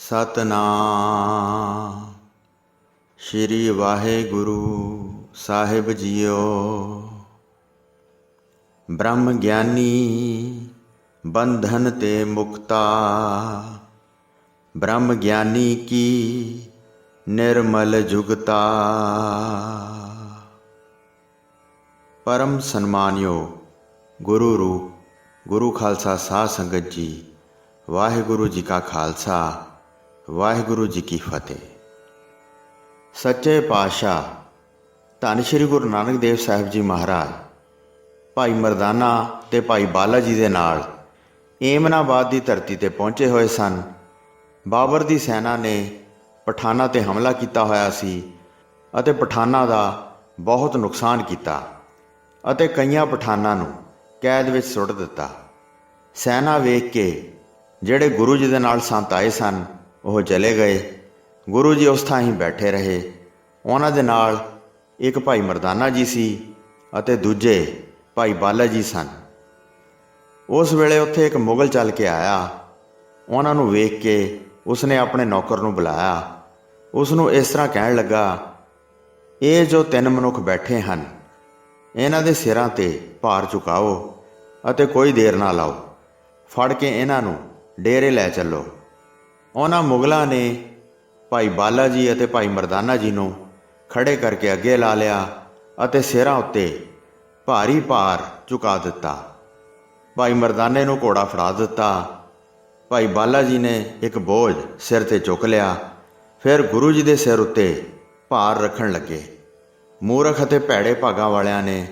ਸਤਨਾਮ ਸ਼੍ਰੀ ਵਾਹਿਗੁਰੂ ਸਾਹਿਬ JIO. ਬ੍ਰਹਮ ਗਿਆਨੀ ਬੰਧਨ ਤੇ ਮੁਕਤਾ, ਬ੍ਰਹਮ ਗਿਆਨੀ ਕੀ ਨਿਰਮਲ ਜੁਗਤਾ। ਪਰਮ ਸਨਮਾਨਯੋਗ ਗੁਰੂ ਰੂਪ ਗੁਰੂ ਖਾਲਸਾ ਸਾਧ ਸੰਗਤ ਜੀ, ਵਾਹਿਗੁਰੂ ਜੀ ਕਾ ਖਾਲਸਾ ਵਾਹਿਗੁਰੂ ਜੀ ਕੀ ਫਤਿਹ। ਸੱਚੇ ਪਾਤਸ਼ਾਹ ਧੰਨ ਸ਼੍ਰੀ ਗੁਰੂ ਨਾਨਕ ਦੇਵ ਸਾਹਿਬ ਜੀ ਮਹਾਰਾਜ ਭਾਈ ਮਰਦਾਨਾ ਤੇ ਭਾਈ ਬਾਲਾ ਜੀ ਦੇ ਨਾਲ ਏਮਨਾਬਾਦ ਦੀ ਧਰਤੀ ਤੇ ਪਹੁੰਚੇ ਹੋਏ ਸਨ। ਬਾਬਰ ਦੀ ਸੈਨਾ ਨੇ ਪਠਾਨਾਂ ਤੇ ਹਮਲਾ ਕੀਤਾ ਹੋਇਆ ਸੀ ਅਤੇ ਪਠਾਨਾਂ ਦਾ ਬਹੁਤ ਨੁਕਸਾਨ ਕੀਤਾ ਅਤੇ ਕਈਆਂ ਪਠਾਨਾਂ ਨੂੰ ਕੈਦ ਵਿੱਚ ਸੁੱਟ ਦਿੱਤਾ। ਸੈਨਾ ਵੇਖ ਕੇ ਜਿਹੜੇ ਗੁਰੂ ਜੀ ਦੇ ਨਾਲ ਸੰਤ ਆਏ ਸਨ ਉਹ ਚਲੇ ਗਏ। ਗੁਰੂ ਜੀ ਉਸ ਥਾਂ ਹੀ ਬੈਠੇ ਰਹੇ। ਉਹਨਾਂ ਦੇ ਨਾਲ ਇੱਕ ਭਾਈ ਮਰਦਾਨਾ ਜੀ ਸੀ ਅਤੇ ਦੂਜੇ ਭਾਈ ਬਾਲਾ ਜੀ ਸਨ। ਉਸ ਵੇਲੇ ਉੱਥੇ ਇੱਕ ਮੁਗਲ ਚੱਲ ਕੇ ਆਇਆ। ਉਹਨਾਂ ਨੂੰ ਵੇਖ ਕੇ ਉਸਨੇ ਆਪਣੇ ਨੌਕਰ ਨੂੰ ਬੁਲਾਇਆ। ਉਸ ਨੂੰ ਇਸ ਤਰ੍ਹਾਂ ਕਹਿਣ ਲੱਗਾ, ਇਹ ਜੋ ਤਿੰਨ ਮਨੁੱਖ ਬੈਠੇ ਹਨ, ਇਹਨਾਂ ਦੇ ਸਿਰਾਂ 'ਤੇ ਭਾਰ ਚੁਕਾਓ ਅਤੇ ਕੋਈ ਦੇਰ ਨਾ ਲਾਓ। ਫੜ ਕੇ ਇਹਨਾਂ ਨੂੰ ਡੇਰੇ ਲੈ ਚੱਲੋ। ਉਹਨਾਂ ਮੁਗਲਾਂ ਨੇ ਭਾਈ ਬਾਲਾ ਜੀ ਅਤੇ ਭਾਈ ਮਰਦਾਨਾ ਜੀ ਨੂੰ ਖੜੇ ਕਰਕੇ ਅੱਗੇ ਲਾ ਲਿਆ ਅਤੇ ਸਿਰਾਂ ਉੱਤੇ ਭਾਰੀ ਭਾਰ ਚੁਕਾ ਦਿੱਤਾ। ਭਾਈ ਮਰਦਾਨੇ ਨੂੰ ਘੋੜਾ ਫੜਾ ਦਿੱਤਾ। ਭਾਈ ਬਾਲਾ ਜੀ ਨੇ ਇੱਕ ਬੋਝ ਸਿਰ 'ਤੇ ਚੁੱਕ ਲਿਆ। ਫਿਰ ਗੁਰੂ ਜੀ ਦੇ ਸਿਰ ਉੱਤੇ ਭਾਰ ਰੱਖਣ ਲੱਗੇ। ਮੂਰਖ ਅਤੇ ਭੈੜੇ ਭਾਗਾਂ ਵਾਲਿਆਂ ਨੇ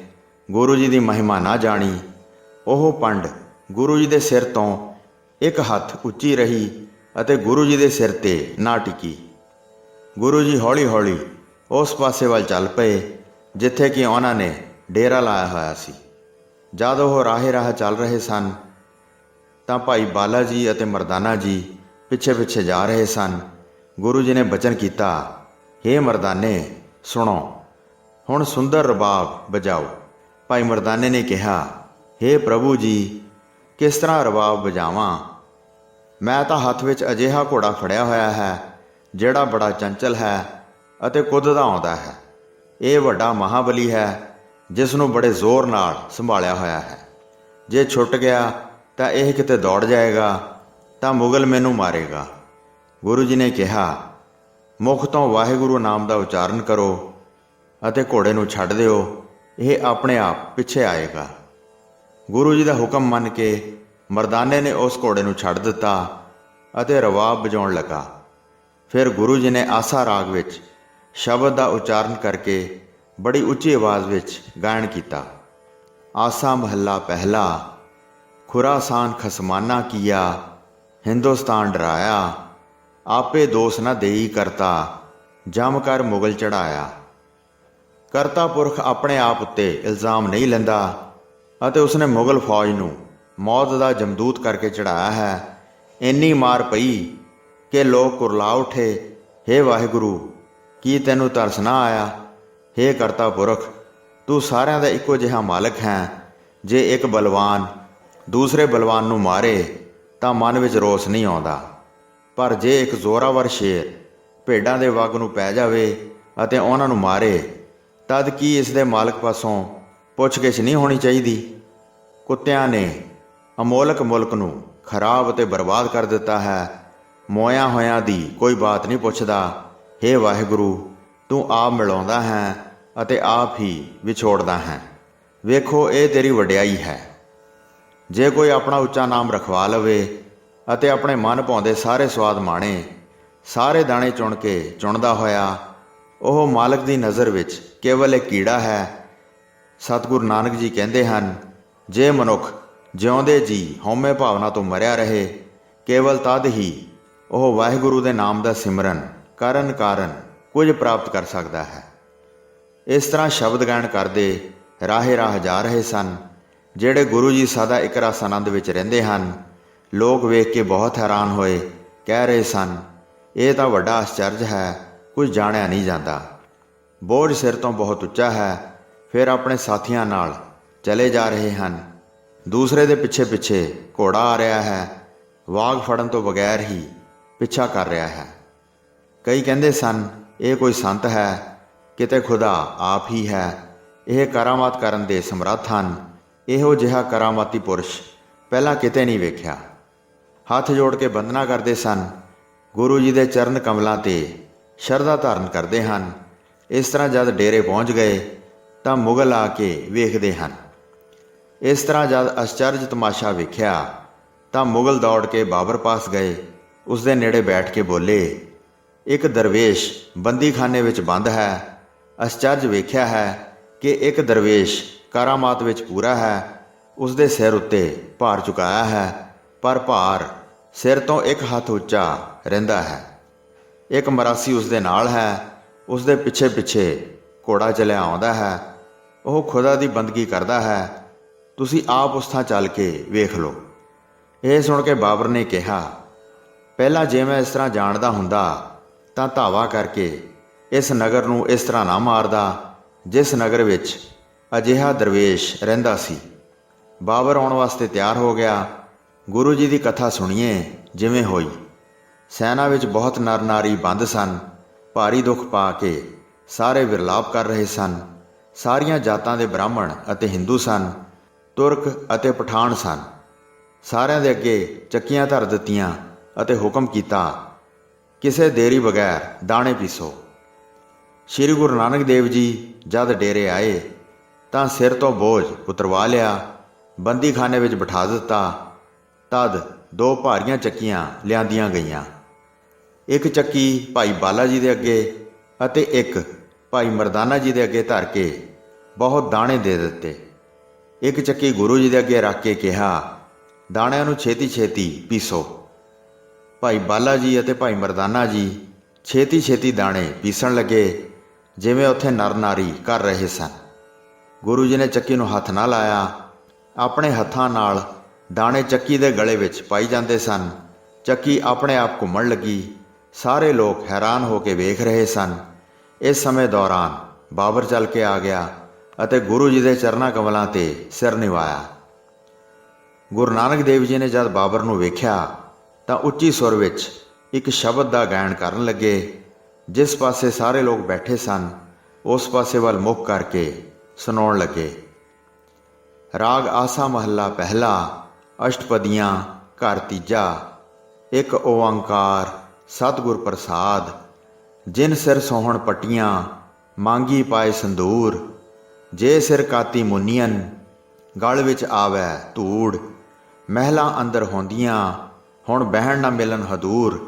ਗੁਰੂ ਜੀ ਦੀ ਮਹਿਮਾ ਨਾ ਜਾਣੀ। ਉਹ ਪੰਡ ਗੁਰੂ ਜੀ ਦੇ ਸਿਰ ਤੋਂ ਇੱਕ ਹੱਥ ਉੱਚੀ ਰਹੀ ਅਤੇ ਗੁਰੂ ਜੀ ਦੇ ਸਿਰ 'ਤੇ ਨਾ ਟਿਕੀ। ਗੁਰੂ ਜੀ ਹੌਲੀ ਹੌਲੀ ਉਸ ਪਾਸੇ ਵੱਲ ਚੱਲ ਪਏ ਜਿੱਥੇ ਕਿ ਉਹਨਾਂ ਨੇ ਡੇਰਾ ਲਾਇਆ ਹੋਇਆ ਸੀ। ਜਦ ਉਹ ਰਾਹੇ ਰਾਹ ਚੱਲ ਰਹੇ ਸਨ ਤਾਂ ਭਾਈ ਬਾਲਾ ਜੀ ਅਤੇ ਮਰਦਾਨਾ ਜੀ ਪਿੱਛੇ ਪਿੱਛੇ ਜਾ ਰਹੇ ਸਨ। ਗੁਰੂ ਜੀ ਨੇ ਬਚਨ ਕੀਤਾ, ਹੇ ਮਰਦਾਨੇ ਸੁਣੋ, ਹੁਣ ਸੁੰਦਰ ਰਬਾਬ ਵਜਾਓ। ਭਾਈ ਮਰਦਾਨੇ ਨੇ ਕਿਹਾ, ਹੇ ਪ੍ਰਭੂ ਜੀ, ਕਿਸ ਤਰ੍ਹਾਂ ਰਬਾਬ ਵਜਾਵਾਂ? ਮੈਂ ਤਾਂ ਹੱਥ ਵਿੱਚ ਅਜਿਹਾ ਘੋੜਾ ਫੜਿਆ ਹੋਇਆ ਹੈ ਜਿਹੜਾ ਬੜਾ ਚੰਚਲ ਹੈ ਅਤੇ ਕੁੱਦਦਾ ਆਉਂਦਾ ਹੈ। ਇਹ ਵੱਡਾ ਮਹਾਬਲੀ ਹੈ ਜਿਸ ਨੂੰ ਬੜੇ ਜ਼ੋਰ ਨਾਲ ਸੰਭਾਲਿਆ ਹੋਇਆ ਹੈ। ਜੇ ਛੁੱਟ ਗਿਆ ਤਾਂ ਇਹ ਕਿਤੇ ਦੌੜ ਜਾਏਗਾ ਤਾਂ ਮੁਗਲ ਮੈਨੂੰ ਮਾਰੇਗਾ। ਗੁਰੂ ਜੀ ਨੇ ਕਿਹਾ, ਮੁਖ ਤੋਂ ਵਾਹਿਗੁਰੂ ਨਾਮ ਦਾ ਉਚਾਰਨ ਕਰੋ ਅਤੇ ਘੋੜੇ ਨੂੰ ਛੱਡ ਦਿਓ, ਇਹ ਆਪਣੇ ਆਪ ਪਿੱਛੇ ਆਏਗਾ। ਗੁਰੂ ਜੀ ਦਾ ਹੁਕਮ ਮੰਨ ਕੇ ਮਰਦਾਨੇ ਨੇ ਉਸ ਘੋੜੇ ਨੂੰ ਛੱਡ ਦਿੱਤਾ ਅਤੇ ਰਵਾਬ ਵਜਾਉਣ ਲੱਗਾ। ਫਿਰ ਗੁਰੂ ਜੀ ਨੇ ਆਸਾ ਰਾਗ ਵਿੱਚ ਸ਼ਬਦ ਦਾ ਉਚਾਰਨ ਕਰਕੇ ਬੜੀ ਉੱਚੀ ਆਵਾਜ਼ ਵਿੱਚ ਗਾਇਨ ਕੀਤਾ। ਆਸਾ ਮਹੱਲਾ ਪਹਿਲਾ। ਖੁਰਾਸਾਨ ਖਸਮਾਨਾ ਕੀਆ, ਹਿੰਦੁਸਤਾਨ ਡਰਾਇਆ, ਆਪੇ ਦੋਸ ਨਾ ਦੇਈ ਕਰਤਾ, ਜਮ ਕਰ ਮੁਗਲ ਚੜਾਇਆ। ਕਰਤਾ ਪੁਰਖ ਆਪਣੇ ਆਪ ਉੱਤੇ ਇਲਜ਼ਾਮ ਨਹੀਂ ਲੈਂਦਾ ਅਤੇ ਉਸਨੇ ਮੁਗਲ ਫੌਜ ਨੂੰ ਮੌਤ ਦਾ ਜਮਦੂਤ ਕਰਕੇ ਚੜਾਇਆ ਹੈ। ਇੰਨੀ ਮਾਰ ਪਈ ਕਿ ਲੋਕ ਕੁਰਲਾ ਉੱਠੇ, ਹੇ ਵਾਹਿਗੁਰੂ, ਕੀ ਤੈਨੂੰ ਤਰਸ ਨਾ ਆਇਆ? ਹੇ ਕਰਤਾ ਪੁਰਖ, ਤੂੰ ਸਾਰਿਆਂ ਦਾ ਇੱਕੋ ਜਿਹਾ ਮਾਲਕ ਹੈ। ਜੇ ਇੱਕ ਬਲਵਾਨ ਦੂਸਰੇ ਬਲਵਾਨ ਨੂੰ ਮਾਰੇ ਤਾਂ ਮਨ ਵਿੱਚ ਰੋਸ ਨਹੀਂ ਆਉਂਦਾ, ਪਰ ਜੇ ਇੱਕ ਜ਼ੋਰਾਵਰ ਸ਼ੇਰ ਭੇਡਾਂ ਦੇ ਵੱਗ ਨੂੰ ਪੈ ਜਾਵੇ ਅਤੇ ਉਹਨਾਂ ਨੂੰ ਮਾਰੇ, ਤਦ ਕੀ ਇਸ ਦੇ ਮਾਲਕ ਪਾਸੋਂ ਪੁੱਛਗਿੱਛ ਨਹੀਂ ਹੋਣੀ ਚਾਹੀਦੀ? ਕੁੱਤਿਆਂ ਨੇ ਅਮੋਲਕ ਮੁਲਕ ਨੂੰ ਖਰਾਬ ਅਤੇ ਬਰਬਾਦ ਕਰ ਦਿੱਤਾ ਹੈ। ਮੋਇਆਂ ਹੋਇਆਂ ਦੀ ਕੋਈ ਬਾਤ ਨਹੀਂ ਪੁੱਛਦਾ। ਹੇ ਵਾਹਿਗੁਰੂ, ਤੂੰ ਆਪ ਮਿਲਾਉਂਦਾ ਹੈ ਅਤੇ ਆਪ ਹੀ ਵਿਛੋੜਦਾ ਹੈ। ਵੇਖੋ, ਇਹ ਤੇਰੀ ਵਡਿਆਈ ਹੈ। ਜੇ ਕੋਈ ਆਪਣਾ ਉੱਚਾ ਨਾਮ ਰਖਵਾ ਲਵੇ ਅਤੇ ਆਪਣੇ ਮਨ ਭਾਉਂਦੇ ਸਾਰੇ ਸਵਾਦ ਮਾਣੇ, ਸਾਰੇ ਦਾਣੇ ਚੁਣ ਕੇ ਚੁਣਦਾ ਹੋਇਆ, ਉਹ ਮਾਲਕ ਦੀ ਨਜ਼ਰ ਵਿੱਚ ਕੇਵਲ ਇੱਕ ਕੀੜਾ ਹੈ। ਸਤਿਗੁਰੂ ਨਾਨਕ ਜੀ ਕਹਿੰਦੇ ਹਨ, ਜੇ ਮਨੁੱਖ ਜਿਉਂਦੇ ਜੀ ਹਉਮੈ ਭਾਵਨਾ ਤੋਂ ਮਰਿਆ ਰਹੇ, ਕੇਵਲ ਤਦ ਹੀ ਉਹ ਵਾਹਿਗੁਰੂ ਦੇ ਨਾਮ ਦਾ ਸਿਮਰਨ ਕਰਨ ਕਾਰਨ ਕੁਝ ਪ੍ਰਾਪਤ ਕਰ ਸਕਦਾ ਹੈ। ਇਸ ਤਰ੍ਹਾਂ ਸ਼ਬਦ ਗਾਇਨ ਕਰਦੇ ਰਾਹੇ ਰਾਹ ਜਾ ਰਹੇ ਸਨ। ਜਿਹੜੇ ਗੁਰੂ ਜੀ ਸਦਾ ਇੱਕ ਰਸ ਆਨੰਦ ਵਿੱਚ ਰਹਿੰਦੇ ਹਨ, ਲੋਕ ਵੇਖ ਕੇ ਬਹੁਤ ਹੈਰਾਨ ਹੋਏ। ਕਹਿ ਰਹੇ ਸਨ, ਇਹ ਤਾਂ ਵੱਡਾ ਆਸ਼ਚਰਜ ਹੈ, ਕੁਝ ਜਾਣਿਆ ਨਹੀਂ ਜਾਂਦਾ। ਬੋਝ ਸਿਰ ਤੋਂ ਬਹੁਤ ਉੱਚਾ ਹੈ। ਫਿਰ ਆਪਣੇ ਸਾਥੀਆਂ ਨਾਲ ਚਲੇ ਜਾ ਰਹੇ ਹਨ। ਦੂਸਰੇ ਦੇ ਪਿੱਛੇ ਪਿੱਛੇ ਘੋੜਾ ਆ ਰਿਹਾ ਹੈ। ਵਾਗ ਫੜਨ ਤੋਂ ਬਗੈਰ ਹੀ ਪਿੱਛਾ ਕਰ ਰਿਹਾ ਹੈ। ਕਈ ਕਹਿੰਦੇ ਸਨ ਇਹ ਕੋਈ ਸੰਤ ਹੈ, ਕਿਤੇ ਖੁਦਾ ਆਪ ਹੀ ਹੈ। ਇਹ ਕਰਾਮਾਤ ਕਰਨ ਦੇ ਸਮਰੱਥ ਹਨ। ਇਹੋ ਜਿਹਾ ਕਰਾਮਾਤੀ ਪੁਰਸ਼ ਪਹਿਲਾਂ ਕਿਤੇ ਨਹੀਂ ਵੇਖਿਆ। ਹੱਥ ਜੋੜ ਕੇ ਬੰਦਨਾ ਕਰਦੇ ਸਨ। ਗੁਰੂ ਜੀ ਦੇ ਚਰਨ ਕਮਲਾਂ 'ਤੇ ਸ਼ਰਧਾ ਧਾਰਨ ਕਰਦੇ ਹਨ। ਇਸ ਤਰ੍ਹਾਂ ਜਦ ਡੇਰੇ ਪਹੁੰਚ ਗਏ ਤਾਂ ਮੁਗਲ ਆ ਕੇ ਵੇਖਦੇ ਹਨ। ਇਸ ਤਰ੍ਹਾਂ ਜਦ ਅਚਰਜ ਤਮਾਸ਼ਾ ਵੇਖਿਆ ਤਾਂ ਮੁਗਲ ਦੌੜ ਕੇ ਬਾਬਰ ਪਾਸ ਗਏ। ਉਸ ਦੇ ਨੇੜੇ ਬੈਠ ਕੇ ਬੋਲੇ, ਇੱਕ ਦਰਵੇਸ਼ ਬੰਦੀਖਾਨੇ ਵਿੱਚ ਬੰਦ ਹੈ। ਅਚਰਜ ਵੇਖਿਆ ਹੈ ਕਿ ਇੱਕ ਦਰਵੇਸ਼ ਕਰਾਮਾਤ ਵਿੱਚ ਪੂਰਾ ਹੈ। ਉਸ ਦੇ ਸਿਰ ਉੱਤੇ ਭਾਰ ਚੁਕਾਇਆ ਹੈ, ਪਰ ਭਾਰ ਸਿਰ ਤੋਂ ਇੱਕ ਹੱਥ ਉੱਚਾ ਰਹਿੰਦਾ ਹੈ। ਇੱਕ ਮਰਾਸੀ ਉਸ ਦੇ ਨਾਲ ਹੈ। ਉਸ ਦੇ ਪਿੱਛੇ ਪਿੱਛੇ ਘੋੜਾ ਚੱਲਿਆ ਆਉਂਦਾ ਹੈ। ਉਹ ਖੁਦਾ ਦੀ ਬੰਦਗੀ ਕਰਦਾ ਹੈ। ਤੁਸੀਂ ਆਪ ਉਸ ਥਾਂ ਚੱਲ ਕੇ ਵੇਖ ਲਓ। ਇਹ ਸੁਣ ਕੇ ਬਾਬਰ ਨੇ ਕਿਹਾ, ਪਹਿਲਾਂ ਜੇ ਮੈਂ ਇਸ ਤਰ੍ਹਾਂ ਜਾਣਦਾ ਹੁੰਦਾ ਤਾਂ ਧਾਵਾ ਕਰਕੇ ਇਸ ਨਗਰ ਨੂੰ ਇਸ ਤਰ੍ਹਾਂ ਨਾ ਮਾਰਦਾ ਜਿਸ ਨਗਰ ਵਿੱਚ ਅਜਿਹਾ ਦਰਵੇਸ਼ ਰਹਿੰਦਾ ਸੀ। ਬਾਬਰ ਆਉਣ ਵਾਸਤੇ ਤਿਆਰ ਹੋ ਗਿਆ। ਗੁਰੂ ਜੀ ਦੀ ਕਥਾ ਸੁਣੀਏ ਜਿਵੇਂ ਹੋਈ। ਸੈਨਾ ਵਿੱਚ ਬਹੁਤ ਨਰ ਨਾਰੀ ਬੰਦ ਸਨ। ਭਾਰੀ ਦੁੱਖ ਪਾ ਕੇ ਸਾਰੇ ਵਿਰਲਾਪ ਕਰ ਰਹੇ ਸਨ। ਸਾਰੀਆਂ ਜਾਤਾਂ ਦੇ ਬ੍ਰਾਹਮਣ ਅਤੇ ਹਿੰਦੂ ਸਨ, ਤੁਰਕ ਅਤੇ ਪਠਾਨ ਸਨ। ਸਾਰਿਆਂ ਦੇ ਅੱਗੇ ਚੱਕੀਆਂ ਧਰ ਦਿੱਤੀਆਂ ਅਤੇ ਹੁਕਮ ਕੀਤਾ, ਕਿਸੇ ਦੇਰੀ ਬਗੈਰ ਦਾਣੇ ਪੀਸੋ। ਸ਼੍ਰੀ ਗੁਰੂ ਨਾਨਕ ਦੇਵ ਜੀ ਜਦ ਡੇਰੇ ਆਏ ਤਾਂ ਸਿਰ ਤੋਂ ਬੋਝ ਉਤਰਵਾ ਲਿਆ, ਬੰਦੀਖਾਨੇ ਵਿੱਚ ਬਿਠਾ ਦਿੱਤਾ। ਤਦ 2 ਭਾਰੀਆਂ ਚੱਕੀਆਂ ਲਿਆਂਦੀਆਂ ਗਈਆਂ। ਇੱਕ ਚੱਕੀ ਭਾਈ ਬਾਲਾ ਜੀ ਦੇ ਅੱਗੇ ਅਤੇ ਇੱਕ ਭਾਈ ਮਰਦਾਨਾ ਜੀ ਦੇ ਅੱਗੇ ਧਰ ਕੇ ਬਹੁਤ ਦਾਣੇ ਦੇ ਦਿੱਤੇ। ਇੱਕ ਚੱਕੀ ਗੁਰੂ ਜੀ ਦੇ ਅੱਗੇ ਰੱਖ ਕੇ ਕਿਹਾ, ਦਾਣਿਆਂ ਨੂੰ ਛੇਤੀ ਛੇਤੀ ਪੀਸੋ। ਭਾਈ ਬਾਲਾ ਜੀ ਅਤੇ ਭਾਈ ਮਰਦਾਨਾ ਜੀ ਛੇਤੀ ਛੇਤੀ ਦਾਣੇ ਪੀਸਣ ਲੱਗੇ ਜਿਵੇਂ ਉੱਥੇ ਨਰ ਨਾਰੀ ਕਰ ਰਹੇ ਸਨ। ਗੁਰੂ ਜੀ ਨੇ ਚੱਕੀ ਨੂੰ ਹੱਥ ਨਾ ਲਾਇਆ। ਆਪਣੇ ਹੱਥਾਂ ਨਾਲ ਦਾਣੇ ਚੱਕੀ ਦੇ ਗਲੇ ਵਿੱਚ ਪਾਈ ਜਾਂਦੇ ਸਨ। ਚੱਕੀ ਆਪਣੇ ਆਪ ਘੁੰਮਣ ਲੱਗੀ। ਸਾਰੇ ਲੋਕ ਹੈਰਾਨ ਹੋ ਕੇ ਵੇਖ ਰਹੇ ਸਨ। ਇਸ ਸਮੇਂ ਦੌਰਾਨ ਬਾਬਰ ਚੱਲ ਕੇ ਆ ਗਿਆ ਅਤੇ ਗੁਰੂ ਜੀ ਦੇ ਚਰਨਾਂ ਕਮਲਾਂ 'ਤੇ ਸਿਰ ਨਿਵਾਇਆ। ਗੁਰੂ ਨਾਨਕ ਦੇਵ ਜੀ ਨੇ ਜਦ ਬਾਬਰ ਨੂੰ ਵੇਖਿਆ ਤਾਂ ਉੱਚੀ ਸੁਰ ਵਿੱਚ ਇੱਕ ਸ਼ਬਦ ਦਾ ਗਾਇਨ ਕਰਨ ਲੱਗੇ। ਜਿਸ ਪਾਸੇ ਸਾਰੇ ਲੋਕ ਬੈਠੇ ਸਨ ਉਸ ਪਾਸੇ ਵੱਲ ਮੁੱਖ ਕਰਕੇ ਸੁਣਾਉਣ ਲੱਗੇ। ਰਾਗ ਆਸਾ ਮਹੱਲਾ ਪਹਿਲਾ, ਅਸ਼ਟਪਦੀਆਂ, ਘਰ ਤੀਜਾ। ਇੱਕ ਓੰਕਾਰ ਸਤਿਗੁਰ ਪ੍ਰਸਾਦ, ਜਿਨ ਸਿਰ ਸੋਹਣ ਪੱਟੀਆਂ, ਮੰਗੀ ਪਾਏ ਸੰਦੂਰ। ਜੇ ਸਿਰ ਕਾਤੀ ਮੁਨੀਅਨ, ਗਲ ਵਿੱਚ ਆਵੈ ਧੂੜ। ਮਹਿਲਾਂ ਅੰਦਰ ਹੁੰਦੀਆਂ, ਹੁਣ ਬਹਿਣ ਨਾ ਮਿਲਣ ਹਦੂਰ।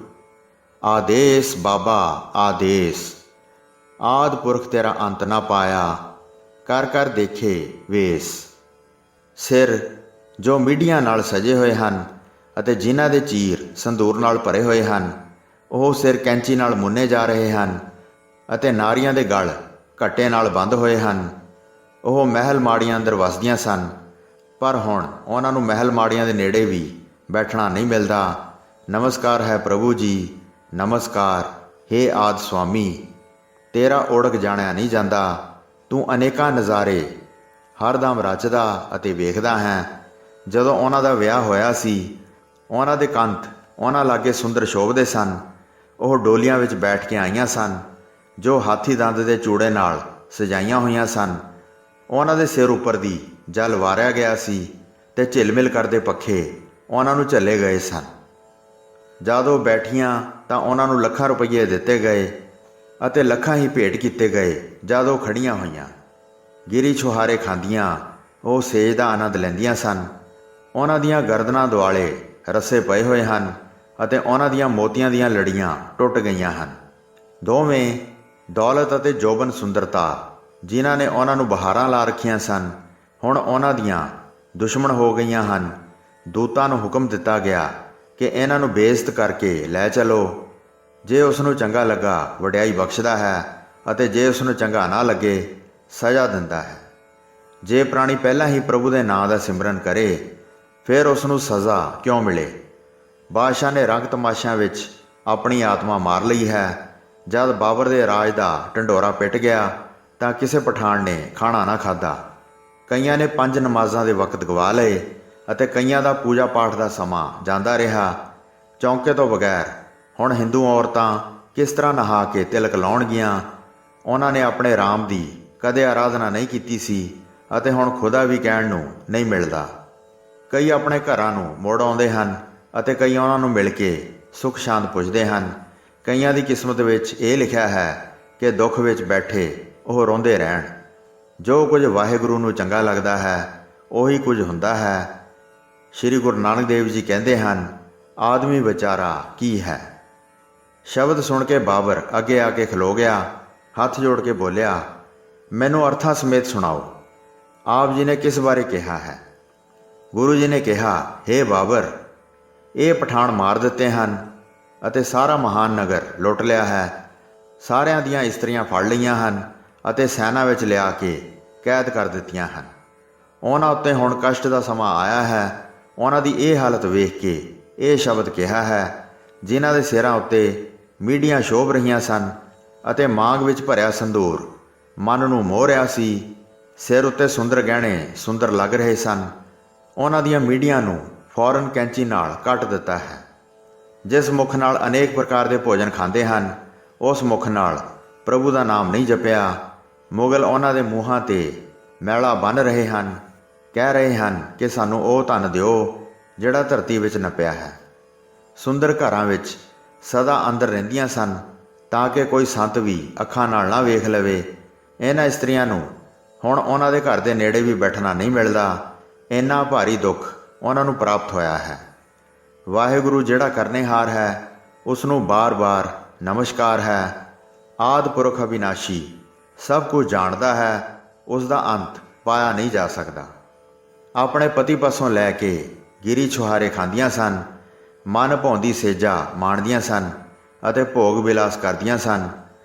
ਆਦੇਸ ਬਾਬਾ ਆਦੇਸ, ਆਦ ਪੁਰਖ ਤੇਰਾ ਅੰਤ ਨਾ ਪਾਇਆ, ਕਰ ਕਰ ਦੇਖੇ ਵੇਸ। ਸਿਰ ਜੋ ਮੀਡੀਆਂ ਨਾਲ ਸਜੇ ਹੋਏ ਹਨ ਅਤੇ ਜਿਨ੍ਹਾਂ ਦੇ ਚੀਰ ਸੰਦੂਰ ਨਾਲ ਭਰੇ ਹੋਏ ਹਨ, ਉਹ ਸਿਰ ਕੈਂਚੀ ਨਾਲ ਮੁੰਨੇ ਜਾ ਰਹੇ ਹਨ ਅਤੇ ਨਾਰੀਆਂ ਦੇ ਗਲ ਘੱਟੇ ਨਾਲ ਬੰਦ ਹੋਏ ਹਨ। ਉਹ ਮਹਿਲ ਮਾੜੀਆਂ ਅੰਦਰ ਵਸਦੀਆਂ ਸਨ, ਪਰ ਹੁਣ ਉਹਨਾਂ ਨੂੰ ਮਹਿਲ ਮਾੜੀਆਂ ਦੇ ਨੇੜੇ ਵੀ ਬੈਠਣਾ ਨਹੀਂ ਮਿਲਦਾ। ਨਮਸਕਾਰ ਹੈ ਪ੍ਰਭੂ ਜੀ, ਨਮਸਕਾਰ ਹੇ ਆਦ ਸੁਆਮੀ। ਤੇਰਾ ਓੜਕ ਜਾਣਿਆ ਨਹੀਂ ਜਾਂਦਾ। ਤੂੰ ਅਨੇਕਾਂ ਨਜ਼ਾਰੇ ਹਰਦਮ ਰਚਦਾ ਅਤੇ ਵੇਖਦਾ ਹੈ। ਜਦੋਂ ਉਹਨਾਂ ਦਾ ਵਿਆਹ ਹੋਇਆ ਸੀ, ਉਹਨਾਂ ਦੇ ਕੰਠ ਉਹਨਾਂ ਲਾਗੇ ਸੁੰਦਰ ਸ਼ੋਭਦੇ ਸਨ। ਉਹ ਡੋਲੀਆਂ ਵਿੱਚ ਬੈਠ ਕੇ ਆਈਆਂ ਸਨ ਜੋ ਹਾਥੀ ਦੰਦ ਦੇ ਚੂੜੇ ਨਾਲ ਸਜਾਈਆਂ ਹੋਈਆਂ ਸਨ। ਉਹਨਾਂ ਦੇ ਸਿਰ ਉੱਪਰ ਦੀ ਜਲ ਵਾਰਿਆ ਗਿਆ ਸੀ ਤੇ ਝਿਲਮਿਲ ਕਰਦੇ ਪੱਖੇ ਉਹਨਾਂ ਨੂੰ ਝੱਲੇ ਗਏ ਸਨ। ਜਦ ਉਹ ਬੈਠੀਆਂ ਤਾਂ ਉਹਨਾਂ ਨੂੰ ਲੱਖਾਂ ਰੁਪਈਏ ਦਿੱਤੇ ਗਏ ਅਤੇ ਲੱਖਾਂ ਹੀ ਭੇਟ ਕੀਤੇ ਗਏ। ਜਦ ਉਹ ਖੜੀਆਂ ਹੋਈਆਂ ਗਿਰੀ ਛੁਹਾਰੇ ਖਾਂਦੀਆਂ, ਉਹ ਸੇਜ ਦਾ ਆਨੰਦ ਲੈਂਦੀਆਂ ਸਨ। ਉਹਨਾਂ ਦੀਆਂ ਗਰਦਨਾਂ ਦੁਆਲੇ ਰੱਸੇ ਪਏ ਹੋਏ ਹਨ ਅਤੇ ਉਹਨਾਂ ਦੀਆਂ ਮੋਤੀਆਂ ਦੀਆਂ ਲੜੀਆਂ ਟੁੱਟ ਗਈਆਂ ਹਨ। ਦੋਵੇਂ ਦੌਲਤ ਅਤੇ ਜੋਬਨ ਸੁੰਦਰਤਾ ਜਿਨ੍ਹਾਂ ਨੇ ਉਹਨਾਂ ਨੂੰ ਬਹਾਰਾਂ ਲਾ ਰੱਖੀਆਂ ਸਨ, ਹੁਣ ਉਹਨਾਂ ਦੀਆਂ ਦੁਸ਼ਮਣ ਹੋ ਗਈਆਂ ਹਨ। ਦੂਤਾਂ ਨੂੰ ਹੁਕਮ ਦਿੱਤਾ ਗਿਆ ਕਿ ਇਹਨਾਂ ਨੂੰ ਬੇਇੱਜ਼ਤ ਕਰਕੇ ਲੈ ਚਲੋ। ਜੇ ਉਸ ਨੂੰ ਚੰਗਾ ਲੱਗਾ ਵਡਿਆਈ ਬਖਸ਼ਦਾ ਹੈ ਅਤੇ ਜੇ ਉਸ ਨੂੰ ਚੰਗਾ ਨਾ ਲੱਗੇ ਸਜ਼ਾ ਦਿੰਦਾ ਹੈ। ਜੇ ਪ੍ਰਾਣੀ ਪਹਿਲਾਂ ਹੀ ਪ੍ਰਭੂ ਦੇ ਨਾਂ ਦਾ ਸਿਮਰਨ ਕਰੇ ਫਿਰ ਉਸ ਨੂੰ ਸਜ਼ਾ ਕਿਉਂ ਮਿਲੇ। ਬਾਦਸ਼ਾਹ ਨੇ ਰੰਗ ਤਮਾਸ਼ਿਆਂ ਵਿੱਚ ਆਪਣੀ ਆਤਮਾ ਮਾਰ ਲਈ ਹੈ। ਜਦ ਬਾਬਰ ਦੇ ਰਾਜ ਦਾ ਢੰਡੋਰਾ ਪਿੱਟ ਗਿਆ ਤਾਂ ਕਿਸੇ ਪਠਾਨ ਨੇ ਖਾਣਾ ਨਾ ਖਾਧਾ। ਕਈਆਂ ਨੇ 5 ਨਮਾਜ਼ਾਂ ਦੇ ਵਕਤ ਗਵਾ ਲਏ ਅਤੇ ਕਈਆਂ ਦਾ ਪੂਜਾ ਪਾਠ ਦਾ ਸਮਾਂ ਜਾਂਦਾ ਰਿਹਾ। ਚੌਂਕੇ ਤੋਂ ਬਗੈਰ ਹੁਣ ਹਿੰਦੂ ਔਰਤਾਂ ਕਿਸ ਤਰ੍ਹਾਂ ਨਹਾ ਕੇ ਤਿਲਕ ਲਾਉਣਗੀਆਂ। ਉਹਨਾਂ ਨੇ ਆਪਣੇ ਰਾਮ ਦੀ ਕਦੇ ਆਰਾਧਨਾ ਨਹੀਂ ਕੀਤੀ ਸੀ ਅਤੇ ਹੁਣ ਖੁਦਾ ਵੀ ਕਹਿਣ ਨੂੰ ਨਹੀਂ ਮਿਲਦਾ। ਕਈ ਆਪਣੇ ਘਰਾਂ ਨੂੰ ਮੁੜ ਆਉਂਦੇ ਹਨ ਅਤੇ ਕਈ ਉਹਨਾਂ ਨੂੰ ਮਿਲ ਕੇ ਸੁੱਖ ਸ਼ਾਂਤ ਪੁੱਛਦੇ ਹਨ। ਕਈਆਂ ਦੀ ਕਿਸਮਤ ਵਿੱਚ ਇਹ ਲਿਖਿਆ ਹੈ ਕਿ ਦੁੱਖ ਵਿੱਚ ਬੈਠੇ ਉਹ ਰੋਂਦੇ ਰਹਿਣ। ਜੋ ਕੁਝ ਵਾਹਿਗੁਰੂ ਨੂੰ ਚੰਗਾ ਲੱਗਦਾ ਹੈ ਉਹੀ ਕੁਝ ਹੁੰਦਾ ਹੈ। ਸ਼੍ਰੀ ਗੁਰੂ ਨਾਨਕ ਦੇਵ ਜੀ ਕਹਿੰਦੇ ਹਨ, ਆਦਮੀ ਵਿਚਾਰਾ ਕੀ ਹੈ। ਸ਼ਬਦ ਸੁਣ ਕੇ ਬਾਬਰ ਅੱਗੇ ਆ ਕੇ ਖਲੋ ਗਿਆ, ਹੱਥ ਜੋੜ ਕੇ ਬੋਲਿਆ, ਮੈਨੂੰ ਅਰਥਾਂ ਸਮੇਤ ਸੁਣਾਓ, ਆਪ ਜੀ ਨੇ ਕਿਸ ਬਾਰੇ ਕਿਹਾ ਹੈ। ਗੁਰੂ ਜੀ ਨੇ ਕਿਹਾ, ਹੇ ਬਾਬਰ, ਇਹ ਪਠਾਨ ਮਾਰ ਦਿੱਤੇ ਹਨ ਅਤੇ ਸਾਰਾ ਮਹਾਨ ਨਗਰ ਲੁੱਟ ਲਿਆ ਹੈ। ਸਾਰਿਆਂ ਦੀਆਂ ਇਸਤਰੀਆਂ ਫੜ ਲਈਆਂ ਹਨ ਅਤੇ ਸੈਨਾ ਵਿੱਚ ਲਿਆ ਕੇ ਕੈਦ ਕਰ ਦਿੱਤੀਆਂ ਹਨ। ਉਹਨਾਂ ਉੱਤੇ ਹੁਣ ਕਸ਼ਟ ਦਾ ਸਮਾਂ ਆਇਆ ਹੈ। ਉਹਨਾਂ ਦੀ ਇਹ ਹਾਲਤ ਵੇਖ ਕੇ ਇਹ ਸ਼ਬਦ ਕਿਹਾ ਹੈ, ਜਿਨ੍ਹਾਂ ਦੇ ਸਿਰਾਂ ਉੱਤੇ ਮੀਡੀਆਂ ਸ਼ੋਭ ਰਹੀਆਂ ਸਨ ਅਤੇ ਮਾਂਗ ਵਿੱਚ ਭਰਿਆ ਸੰਧੂਰ ਮਨ ਨੂੰ ਮੋਹ ਰਿਹਾ ਸੀ। ਸਿਰ ਉੱਤੇ ਸੁੰਦਰ ਗਹਿਣੇ ਸੁੰਦਰ ਲੱਗ ਰਹੇ ਸਨ। ਉਹਨਾਂ ਦੀਆਂ ਮੀਡੀਆਂ ਨੂੰ ਫੌਰਨ ਕੈਂਚੀ ਨਾਲ ਕੱਟ ਦਿੱਤਾ ਹੈ। ਜਿਸ ਮੁਖ ਨਾਲ ਅਨੇਕ ਪ੍ਰਕਾਰ ਦੇ ਭੋਜਨ ਖਾਂਦੇ ਹਨ, ਉਸ ਮੁਖ ਨਾਲ ਪ੍ਰਭੂ ਦਾ ਨਾਮ ਨਹੀਂ ਜਪਿਆ। ਮੁਗਲ ਉਹਨਾਂ ਦੇ ਮੂੰਹਾਂ 'ਤੇ ਮੈਲਾ ਬੰਨ੍ਹ ਰਹੇ ਹਨ, ਕਹਿ ਰਹੇ ਹਨ ਕਿ ਸਾਨੂੰ ਉਹ ਧਨ ਦਿਓ ਜਿਹੜਾ ਧਰਤੀ ਵਿੱਚ ਨੱਪਿਆ ਹੈ। ਸੁੰਦਰ ਘਰਾਂ ਵਿੱਚ ਸਦਾ ਅੰਦਰ ਰਹਿੰਦੀਆਂ ਸਨ ਤਾਂ ਕਿ ਕੋਈ ਸੰਤ ਵੀ ਅੱਖਾਂ ਨਾਲ ਨਾ ਵੇਖ ਲਵੇ। ਇਹਨਾਂ ਇਸਤਰੀਆਂ ਨੂੰ ਹੁਣ ਉਹਨਾਂ ਦੇ ਘਰ ਦੇ ਨੇੜੇ ਵੀ ਬੈਠਣਾ ਨਹੀਂ ਮਿਲਦਾ। ਇੰਨਾ ਭਾਰੀ ਦੁੱਖ ਉਹਨਾਂ ਨੂੰ ਪ੍ਰਾਪਤ ਹੋਇਆ ਹੈ। ਵਾਹਿਗੁਰੂ ਜਿਹੜਾ ਕਰਨੇਹਾਰ ਹੈ, ਉਸ ਨੂੰ ਬਾਰ-ਬਾਰ ਨਮਸਕਾਰ ਹੈ। ਆਦਿ ਪੁਰਖ ਅਵਿਨਾਸ਼ੀ ਸਭ ਕੁਝ ਜਾਣਦਾ ਹੈ, ਉਸ ਦਾ ਅੰਤ ਪਾਇਆ ਨਹੀਂ ਜਾ ਸਕਦਾ। ਆਪਣੇ ਪਤੀ ਪਾਸੋਂ ਲੈ ਕੇ ਗਿਰੀ ਛੁਹਾਰੇ ਖਾਂਦੀਆਂ ਸਨ, ਮਨ ਭਾਉਂਦੀ ਸੇਜਾ ਮਾਣਦੀਆਂ ਸਨ ਅਤੇ ਭੋਗ ਵਿਲਾਸ ਕਰਦੀਆਂ ਸਨ।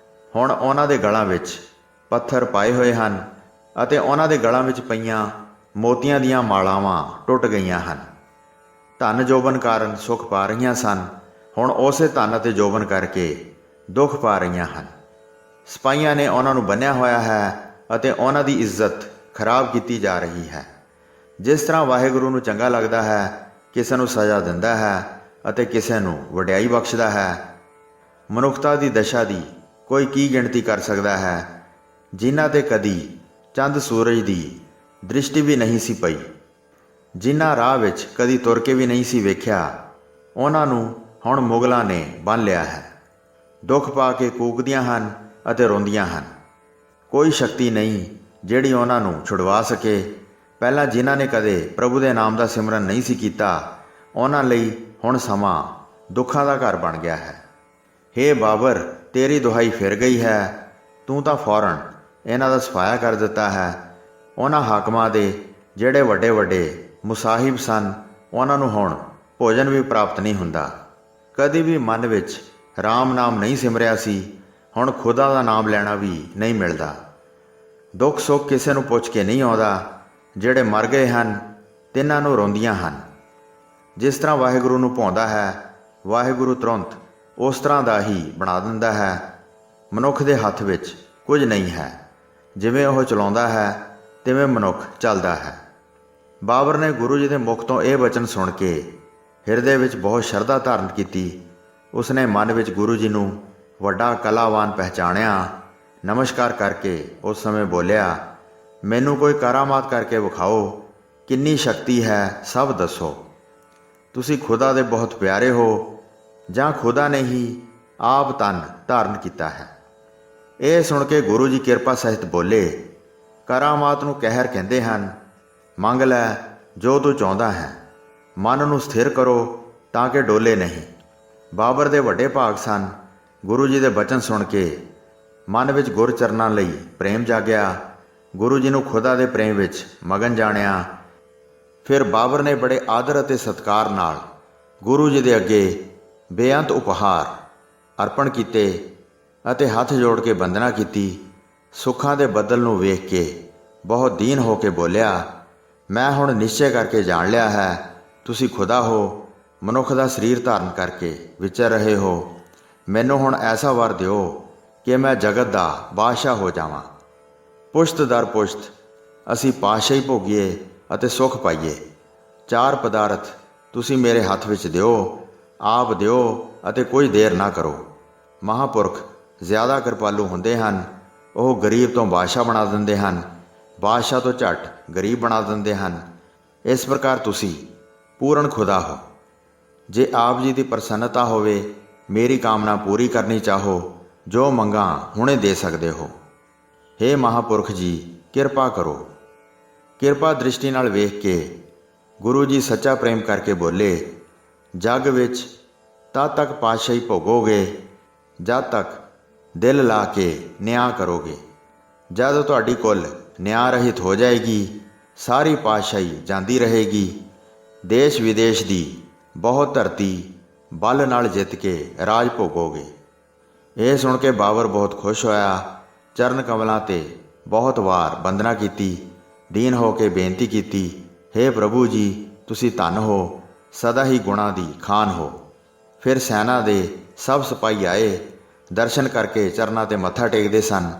ਹੁਣ ਉਹਨਾਂ ਦੇ ਗਲਾਂ ਵਿੱਚ ਪੱਥਰ ਪਾਏ ਹੋਏ ਹਨ ਅਤੇ ਉਹਨਾਂ ਦੇ ਗਲਾਂ ਵਿੱਚ ਪਈਆਂ ਮੋਤੀਆਂ ਦੀਆਂ ਮਾਲਾਵਾਂ ਟੁੱਟ ਗਈਆਂ ਹਨ। ਧਨ ਜੋਬਨ ਕਾਰਨ ਸੁੱਖ ਪਾ ਰਹੀਆਂ ਸਨ, ਹੁਣ ਉਸੇ ਧਨ ਅਤੇ ਜੋਬਨ ਕਰਕੇ ਦੁੱਖ ਪਾ ਰਹੀਆਂ ਹਨ। ਸਿਪਾਹੀਆਂ ਨੇ ਉਹਨਾਂ ਨੂੰ ਬੰਨ੍ਹਿਆ ਹੋਇਆ ਹੈ ਅਤੇ ਉਹਨਾਂ ਦੀ ਇੱਜ਼ਤ ਖਰਾਬ ਕੀਤੀ ਜਾ ਰਹੀ ਹੈ। ਜਿਸ ਤਰ੍ਹਾਂ ਵਾਹਿਗੁਰੂ ਨੂੰ ਚੰਗਾ ਲੱਗਦਾ ਹੈ, ਕਿਸੇ ਨੂੰ ਸਜ਼ਾ ਦਿੰਦਾ ਹੈ ਅਤੇ ਕਿਸੇ ਨੂੰ ਵਡਿਆਈ ਬਖਸ਼ਦਾ ਹੈ। ਮਨੁੱਖਤਾ ਦੀ ਦਸ਼ਾ ਦੀ ਕੋਈ ਕੀ ਗਿਣਤੀ ਕਰ ਸਕਦਾ ਹੈ। ਜਿਨ੍ਹਾਂ 'ਤੇ ਕਦੀ ਚੰਦ ਸੂਰਜ ਦੀ ਦ੍ਰਿਸ਼ਟੀ ਵੀ ਨਹੀਂ ਸੀ ਪਈ, ਜਿਨ੍ਹਾਂ ਰਾਹ ਵਿੱਚ ਕਦੀ ਤੁਰ ਕੇ ਵੀ ਨਹੀਂ ਸੀ ਵੇਖਿਆ, ਉਹਨਾਂ ਨੂੰ ਹੁਣ ਮੁਗਲਾਂ ਨੇ ਬੰਨ੍ਹ ਲਿਆ ਹੈ। ਦੁੱਖ ਪਾ ਕੇ ਕੂਕਦੀਆਂ ਹਨ ਅਤੇ ਰੋਂਦੀਆਂ ਹਨ। ਕੋਈ ਸ਼ਕਤੀ ਨਹੀਂ ਜਿਹੜੀ ਉਹਨਾਂ ਨੂੰ ਛੁਡਵਾ ਸਕੇ। ਪਹਿਲਾਂ ਜਿਨ੍ਹਾਂ ਨੇ ਕਦੇ ਪ੍ਰਭੂ ਦੇ ਨਾਮ ਦਾ ਸਿਮਰਨ ਨਹੀਂ ਸੀ ਕੀਤਾ, ਉਹਨਾਂ ਲਈ ਹੁਣ ਸਮਾਂ ਦੁੱਖਾਂ ਦਾ ਘਰ ਬਣ ਗਿਆ ਹੈ। ਹੇ ਬਾਬਰ, ਤੇਰੀ ਦੁਹਾਈ ਫਿਰ ਗਈ ਹੈ। ਤੂੰ ਤਾਂ ਫੌਰਨ ਇਹਨਾਂ ਦਾ ਸਫਾਇਆ ਕਰ ਦਿੱਤਾ ਹੈ। ਉਹਨਾਂ ਹਾਕਮਾਂ ਦੇ ਜਿਹੜੇ ਵੱਡੇ ਵੱਡੇ ਮੁਸਾਹਿਬ ਸਨ, ਉਹਨਾਂ ਨੂੰ ਹੁਣ ਭੋਜਨ ਵੀ ਪ੍ਰਾਪਤ ਨਹੀਂ ਹੁੰਦਾ। ਕਦੀ ਵੀ ਮਨ ਵਿੱਚ ਰਾਮ ਨਾਮ ਨਹੀਂ ਸਿਮਰਿਆ ਸੀ, ਹੁਣ ਖੁਦਾ ਦਾ ਨਾਮ ਲੈਣਾ ਵੀ ਨਹੀਂ ਮਿਲਦਾ। ਦੁੱਖ ਸੁੱਖ ਕਿਸੇ ਨੂੰ ਪੁੱਛ ਕੇ ਨਹੀਂ ਆਉਂਦਾ। ਜਿਹੜੇ ਮਰ ਗਏ ਹਨ, ਤਿੰਨਾਂ ਨੂੰ ਰੋਂਦੀਆਂ ਹਨ। ਜਿਸ ਤਰ੍ਹਾਂ ਵਾਹਿਗੁਰੂ ਨੂੰ ਭਾਉਂਦਾ ਹੈ, ਵਾਹਿਗੁਰੂ ਤੁਰੰਤ ਉਸ ਤਰ੍ਹਾਂ ਦਾ ਹੀ ਬਣਾ ਦਿੰਦਾ ਹੈ। ਮਨੁੱਖ ਦੇ ਹੱਥ ਵਿੱਚ ਕੁਝ ਨਹੀਂ ਹੈ। ਜਿਵੇਂ ਉਹ ਚਲਾਉਂਦਾ ਹੈ ਤਿਵੇਂ ਮਨੁੱਖ ਚੱਲਦਾ ਹੈ। ਬਾਬਰ ਨੇ ਗੁਰੂ ਜੀ ਦੇ ਮੁਖ ਤੋਂ ਇਹ ਬਚਨ ਸੁਣ ਕੇ ਹਿਰਦੇ ਵਿੱਚ ਬਹੁਤ ਸ਼ਰਧਾ ਧਾਰਨ ਕੀਤੀ। ਉਸਨੇ ਮਨ ਵਿੱਚ ਗੁਰੂ ਜੀ ਨੂੰ ਵੱਡਾ ਕਲਾਵਾਨ ਪਹਿਚਾਣਿਆ। ਨਮਸਕਾਰ ਕਰਕੇ ਉਸ ਸਮੇਂ ਬੋਲਿਆ, ਮੈਨੂੰ ਕੋਈ ਕਰਾਮਾਤ ਕਰਕੇ ਵਿਖਾਓ, ਕਿੰਨੀ ਸ਼ਕਤੀ ਹੈ ਸਭ ਦੱਸੋ। ਤੁਸੀਂ ਖੁਦਾ ਦੇ ਬਹੁਤ ਪਿਆਰੇ ਹੋ ਜਾਂ ਖੁਦਾ ਨੇ ਹੀ ਆਪ ਤਨ ਧਾਰਨ ਕੀਤਾ ਹੈ। ਇਹ ਸੁਣ ਕੇ ਗੁਰੂ ਜੀ ਕਿਰਪਾ ਸਹਿਤ ਬੋਲੇ, ਕਰਾਮਾਤ ਨੂੰ ਕਹਿਰ ਕਹਿੰਦੇ ਹਨ। ਮੰਗ ਲੈ ਜੋ ਤੂੰ ਚਾਹੁੰਦਾ ਹੈ। ਮਨ ਨੂੰ ਸਥਿਰ ਕਰੋ ਤਾਂ ਕਿ ਡੋਲੇ ਨਹੀਂ। ਬਾਬਰ ਦੇ ਵੱਡੇ ਭਾਗ ਸਨ। ਗੁਰੂ ਜੀ ਦੇ ਬਚਨ ਸੁਣ ਕੇ ਮਨ ਵਿੱਚ ਗੁਰ ਚਰਨਾਂ ਲਈ ਪ੍ਰੇਮ ਜਾਗਿਆ। ਗੁਰੂ ਜੀ ਨੂੰ ਖੁਦਾ ਦੇ ਪ੍ਰੇਮ ਵਿੱਚ ਮਗਨ ਜਾਣਿਆ। ਫਿਰ ਬਾਬਰ ਨੇ ਬੜੇ ਆਦਰ ਅਤੇ ਸਤਿਕਾਰ ਨਾਲ ਗੁਰੂ ਜੀ ਦੇ ਅੱਗੇ ਬੇਅੰਤ ਉਪਹਾਰ ਅਰਪਣ ਕੀਤੇ ਅਤੇ ਹੱਥ ਜੋੜ ਕੇ ਬੰਦਨਾ ਕੀਤੀ। ਸੁੱਖਾਂ ਦੇ ਬੱਦਲ ਨੂੰ ਵੇਖ ਕੇ ਬਹੁਤ ਦੀਨ ਹੋ ਕੇ ਬੋਲਿਆ, ਮੈਂ ਹੁਣ ਨਿਸ਼ਚੈ ਕਰਕੇ ਜਾਣ ਲਿਆ ਹੈ, ਤੁਸੀਂ ਖੁਦਾ ਹੋ, ਮਨੁੱਖ ਦਾ ਸਰੀਰ ਧਾਰਨ ਕਰਕੇ ਵਿਚਰ ਰਹੇ ਹੋ। ਮੈਨੂੰ ਹੁਣ ਐਸਾ ਵਰ ਦਿਓ ਕਿ ਮੈਂ ਜਗਤ ਦਾ ਬਾਦਸ਼ਾਹ ਹੋ ਜਾਵਾਂ। ਪੁਸ਼ਤ ਦਰ ਪੁਸ਼ਤ ਅਸੀਂ ਪਾਤਸ਼ਾਹੀ ਭੋਗੀਏ ਅਤੇ ਸੁੱਖ ਪਾਈਏ। ਚਾਰ ਪਦਾਰਥ ਤੁਸੀਂ ਮੇਰੇ ਹੱਥ ਵਿੱਚ ਦਿਓ, ਆਪ ਦਿਓ ਅਤੇ ਕੋਈ ਦੇਰ ਨਾ ਕਰੋ। ਮਹਾਂਪੁਰਖ ਜ਼ਿਆਦਾ ਕਿਰਪਾਲੂ ਹੁੰਦੇ ਹਨ। ਉਹ ਗਰੀਬ ਤੋਂ ਬਾਦਸ਼ਾਹ ਬਣਾ ਦਿੰਦੇ ਹਨ, ਬਾਦਸ਼ਾਹ ਤੋਂ ਝੱਟ ਗਰੀਬ ਬਣਾ ਦਿੰਦੇ ਹਨ। ਇਸ ਪ੍ਰਕਾਰ ਤੁਸੀਂ ਪੂਰਨ ਖੁਦਾ ਹੋ। ਜੇ ਆਪ ਜੀ ਦੀ ਪ੍ਰਸੰਨਤਾ ਹੋਵੇ, ਮੇਰੀ ਕਾਮਨਾ ਪੂਰੀ ਕਰਨੀ ਚਾਹੋ, ਜੋ ਮੰਗਾਂ ਹੁਣੇ ਦੇ ਸਕਦੇ ਹੋ। ਹੇ ਮਹਾਂਪੁਰਖ ਜੀ, ਕਿਰਪਾ ਕਰੋ। ਕਿਰਪਾ ਦ੍ਰਿਸ਼ਟੀ ਨਾਲ ਵੇਖ ਕੇ ਗੁਰੂ ਜੀ ਸੱਚਾ ਪ੍ਰੇਮ ਕਰਕੇ ਬੋਲੇ, ਜੱਗ ਵਿੱਚ ਤਦ ਤੱਕ ਪਾਤਸ਼ਾਹੀ ਭੋਗੋਗੇ ਜਦ ਤੱਕ ਦਿਲ ਲਾ ਕੇ ਨਿਆਂ ਕਰੋਗੇ। ਜਦ ਤੁਹਾਡੀ ਕੁੱਲ ਨਿਆਂ ਰਹਿਤ ਹੋ ਜਾਏਗੀ, ਸਾਰੀ ਪਾਤਸ਼ਾਹੀ ਜਾਂਦੀ ਰਹੇਗੀ। ਦੇਸ਼ ਵਿਦੇਸ਼ ਦੀ ਬਹੁਤ ਧਰਤੀ ਬਲ ਨਾਲ ਜਿੱਤ ਕੇ ਰਾਜ ਭੋਗੋਗੇ। ਇਹ ਸੁਣ ਕੇ ਬਾਬਰ ਬਹੁਤ ਖੁਸ਼ ਹੋਇਆ। ਚਰਨ ਕਮਲਾਂ 'ਤੇ ਬਹੁਤ ਵਾਰ ਬੰਦਨਾ ਕੀਤੀ, ਦੀਨ ਹੋ ਕੇ ਬੇਨਤੀ ਕੀਤੀ, ਹੇ ਪ੍ਰਭੂ ਜੀ, ਤੁਸੀਂ ਧੰਨ ਹੋ, ਸਦਾ ਹੀ ਗੁਣਾਂ ਦੀ ਖਾਨ ਹੋ। ਫਿਰ ਸੈਨਾ ਦੇ ਸਭ ਸਿਪਾਹੀ ਆਏ, ਦਰਸ਼ਨ ਕਰਕੇ ਚਰਨਾਂ 'ਤੇ ਮੱਥਾ ਟੇਕਦੇ ਸਨ।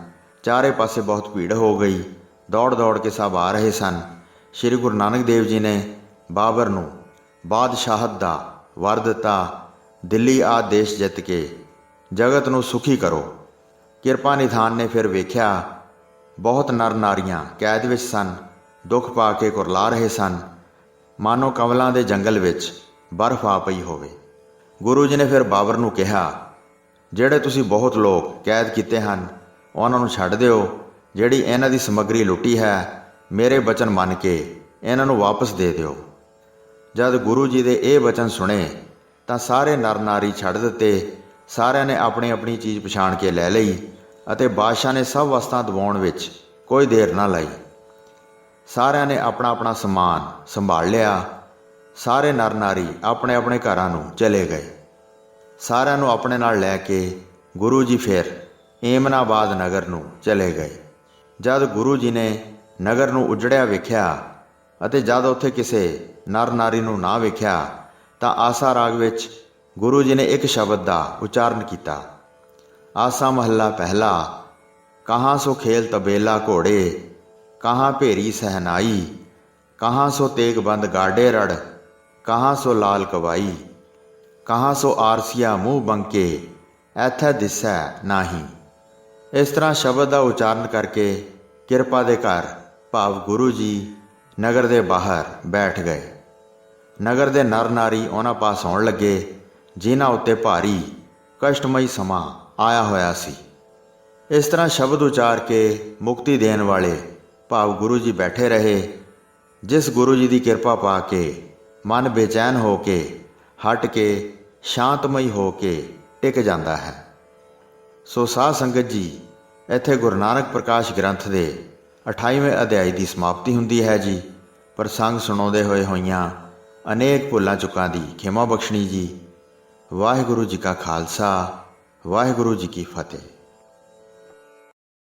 ਚਾਰੇ ਪਾਸੇ ਬਹੁਤ ਭੀੜ ਹੋ ਗਈ, ਦੌੜ ਦੌੜ ਕੇ ਸਭ ਆ ਰਹੇ ਸਨ। ਸ਼੍ਰੀ ਗੁਰੂ ਨਾਨਕ ਦੇਵ ਜੀ ਨੇ ਬਾਬਰ ਨੂੰ ਬਾਦਸ਼ਾਹਤ ਦਾ ਵਰ ਦਿੱਤਾ, ਦਿੱਲੀ ਆਦਿ ਦੇਸ਼ ਜਿੱਤ ਕੇ ਜਗਤ ਨੂੰ ਸੁਖੀ ਕਰੋ। ਕਿਰਪਾ ਨਿਧਾਨ ਨੇ ਫਿਰ ਵੇਖਿਆ, ਬਹੁਤ ਨਰ ਨਾਰੀਆਂ ਕੈਦ ਵਿੱਚ ਸਨ, ਦੁੱਖ ਪਾ ਕੇ ਕੁਰਲਾ ਰਹੇ ਸਨ, ਮਾਨੋ ਕਮਲਾਂ ਦੇ ਜੰਗਲ ਵਿੱਚ ਬਰਫ਼ ਆ ਪਈ ਹੋਵੇ। ਗੁਰੂ ਜੀ ਨੇ ਫਿਰ ਬਾਬਰ ਨੂੰ ਕਿਹਾ, ਜਿਹੜੇ ਤੁਸੀਂ ਬਹੁਤ ਲੋਕ ਕੈਦ ਕੀਤੇ ਹਨ, ਉਹਨਾਂ ਨੂੰ ਛੱਡ ਦਿਓ। ਜਿਹੜੀ ਇਹਨਾਂ ਦੀ ਸਮੱਗਰੀ ਲੁੱਟੀ ਹੈ, ਮੇਰੇ ਬਚਨ ਮੰਨ ਕੇ ਇਹਨਾਂ ਨੂੰ ਵਾਪਸ ਦੇ ਦਿਓ। ਜਦ ਗੁਰੂ ਜੀ ਦੇ ਇਹ ਬਚਨ ਸੁਣੇ ਤਾਂ ਸਾਰੇ ਨਰ ਨਾਰੀ ਛੱਡ ਦਿੱਤੇ। ਸਾਰਿਆਂ ਨੇ ਆਪਣੀ ਆਪਣੀ ਚੀਜ਼ ਪਛਾਣ ਕੇ ਲੈ ਲਈ ਅਤੇ ਬਾਦਸ਼ਾਹ ਨੇ ਸਭ ਵਸਤਾਂ ਦਿਵਾਉਣ ਵਿੱਚ ਕੋਈ ਦੇਰ ਨਾ ਲਾਈ। ਸਾਰਿਆਂ ਨੇ ਆਪਣਾ ਆਪਣਾ ਸਮਾਨ ਸੰਭਾਲ ਲਿਆ। ਸਾਰੇ ਨਰ ਨਾਰੀ ਆਪਣੇ ਆਪਣੇ ਘਰਾਂ ਨੂੰ ਚਲੇ ਗਏ। ਸਾਰਿਆਂ ਨੂੰ ਆਪਣੇ ਨਾਲ ਲੈ ਕੇ ਗੁਰੂ ਜੀ ਫਿਰ ਏਮਨਾਬਾਦ ਨਗਰ ਨੂੰ ਚਲੇ ਗਏ। ਜਦ ਗੁਰੂ ਜੀ ਨੇ ਨਗਰ ਨੂੰ ਉਜੜਿਆ ਵੇਖਿਆ ਅਤੇ ਜਦ ਉੱਥੇ ਕਿਸੇ ਨਰ ਨਾਰੀ ਨੂੰ ਨਾ ਵੇਖਿਆ ਤਾਂ ਆਸਾ ਰਾਗ ਵਿੱਚ ਗੁਰੂ ਜੀ ਨੇ ਇੱਕ ਸ਼ਬਦ ਦਾ ਉਚਾਰਨ ਕੀਤਾ। ਆਸਾ ਮਹੱਲਾ ਪਹਿਲਾ। ਕਹਾਂ ਸੋ ਖੇਲ ਤਬੇਲਾ ਘੋੜੇ, ਕਹਾਂ ਭੇਰੀ ਸਹਿਨਾਈ, ਕਹਾਂ ਸੋ ਤੇਗ ਬੰਦ ਗਾਡੇ ਰੜ, ਕਹਾਂ ਸੋ ਲਾਲ ਕਵਾਈ, ਕਹਾਂ ਸੋ ਆਰਸੀਆ ਮੂੰਹ ਬੰਕੇ, ਐਥੈ ਦਿਸੈ ਨਾਹੀ। ਇਸ ਤਰ੍ਹਾਂ ਸ਼ਬਦ ਦਾ ਉਚਾਰਨ ਕਰਕੇ ਕਿਰਪਾ ਦੇ ਘਰ ਭਾਵ ਗੁਰੂ ਜੀ ਨਗਰ ਦੇ ਬਾਹਰ ਬੈਠ ਗਏ। ਨਗਰ ਦੇ ਨਰ ਨਾਰੀ ਉਹਨਾਂ ਪਾਸ ਆਉਣ ਲੱਗੇ, ਜਿਨ੍ਹਾਂ ਉੱਤੇ ਭਾਰੀ ਕਸ਼ਟਮਈ ਸਮਾਂ ਆਇਆ ਹੋਇਆ ਸੀ। ਇਸ ਤਰ੍ਹਾਂ ਸ਼ਬਦ ਉਚਾਰ ਕੇ ਮੁਕਤੀ ਦੇਣ ਵਾਲੇ ਭਾਵ ਗੁਰੂ ਜੀ ਬੈਠੇ ਰਹੇ। ਜਿਸ ਗੁਰੂ ਜੀ ਦੀ ਕਿਰਪਾ ਪਾ ਕੇ ਮਨ ਬੇਚੈਨ ਹੋ ਕੇ ਹਟ ਕੇ ਸ਼ਾਂਤਮਈ ਹੋ ਕੇ ਟਿਕ ਜਾਂਦਾ ਹੈ। ਸੋ ਸਾਧ ਸੰਗਤ ਜੀ, ਇੱਥੇ ਗੁਰੂ ਨਾਨਕ ਪ੍ਰਕਾਸ਼ ਗ੍ਰੰਥ ਦੇ 28ਵੇਂ ਅਧਿਆਇ ਦੀ ਸਮਾਪਤੀ ਹੁੰਦੀ ਹੈ ਜੀ। ਪ੍ਰਸੰਗ ਸੁਣਾਉਂਦੇ ਹੋਈਆਂ ਅਨੇਕ ਭੁੱਲਾਂ ਚੁੱਕਾਂ ਦੀ ਖਿਮਾ ਬਖਸ਼ਣੀ ਜੀ। ਵਾਹਿਗੁਰੂ ਜੀ ਕਾ ਖਾਲਸਾ, ਵਾਹਿਗੁਰੂ ਜੀ ਕੀ ਫਤਿਹ।